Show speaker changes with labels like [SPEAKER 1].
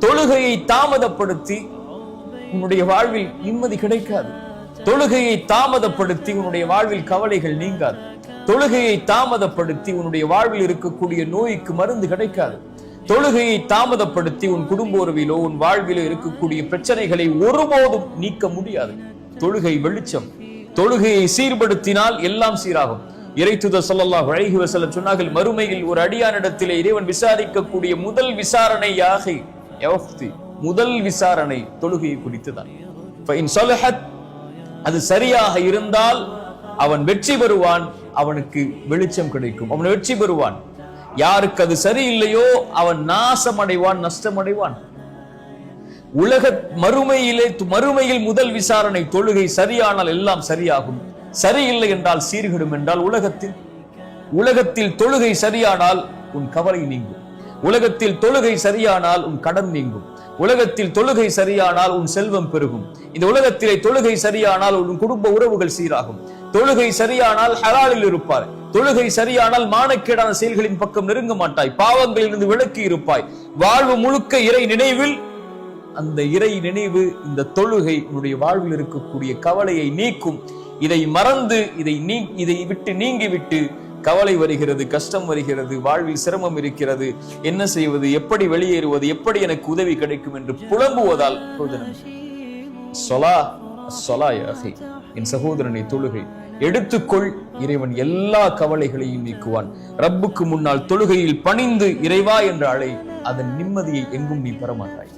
[SPEAKER 1] தொழுகையை தாமதப்படுத்தி உன்னுடைய வாழ்வில் நிம்மதி கிடைக்காது. தொழுகையை தாமதப்படுத்தி உன்னுடைய வாழ்வில் கவலைகள் நீங்காது. தொழுகையை தாமதப்படுத்தி உன்னுடைய வாழ்வில் இருக்கக்கூடிய நோய்க்கு மருந்து கிடைக்காது. தொழுகையை தாமதப்படுத்தி உன் குடும்ப உறவிலோ உன் வாழ்விலோ இருக்கக்கூடிய பிரச்சனைகளை ஒருபோதும் நீக்க முடியாது. தொழுகை வெளிச்சம். தொழுகையை சீர்படுத்தினால் எல்லாம் சீராகும். இறைத்தூதர் ஸல்லல்லாஹு அலைஹி வஸல்லம் சொன்னார்கள், மறுமையில் ஒரு அடியானிடத்திலே இறைவன் விசாரிக்கக்கூடிய முதல் விசாரணை முதல் விசாரணை தொழுகையை குறித்துதான். அது சரியாக இருந்தால் அவன் வெற்றி பெறுவான், அவனுக்கு வெளிச்சம் கிடைக்கும், அவன் வெற்றி பெறுவான். யாருக்கு அது சரியில்லையோ அவன் நாசமடைவான், நஷ்டமடைவான். மறுமையில் முதல் விசாரணை தொழுகை சரியானால் எல்லாம் சரியாகும், சரியில்லை என்றால் சீர்கிடும் என்றால் உலகத்தில் தொழுகை சரியானால் உன் கவலை நீங்கும். உலகத்தில் தொழுகை சரியானால் உன் கடன் நீங்கும். உலகத்தில் தொழுகை சரியானால் உன் செல்வம் பெருகும். இந்த உலகத்திலே தொழுகை சரியானால் உன் குடும்ப உறவுகள் சீராகும். தொழுகை சரியானால் ஹலாலில் இருப்பாய். தொழுகை சரியானால் மானக்கேடான செயல்களின் பக்கம் நெருங்க மாட்டாய். பாவங்களிலிருந்து விலக்கி இருப்பாய். வாழ்வு முழுக்க இறை நினைவில். அந்த இறை நினைவு, இந்த தொழுகை உன்னுடைய வாழ்வில் இருக்கக்கூடிய கவலையை நீக்கும். இதை மறந்து இதை விட்டு நீங்கிவிட்டு கவலை வருகிறது, கஷ்டம் வருகிறது, வாழ்வில் சிரமம் இருக்கிறது, என்ன செய்வது, எப்படி வெளியேறுவது, எப்படி எனக்கு உதவி கிடைக்கும் என்று புலம்புவதால் என் சகோதரனை தொழுகை எடுத்துக்கொள். இறைவன் எல்லா கவலைகளையும் நீக்குவான். ரப்புக்கு முன்னால் தொழுகையில் பணிந்து இறைவா என்ற அழை, அதன் நிம்மதியை எங்கும் நீ பெறமாட்டாய்.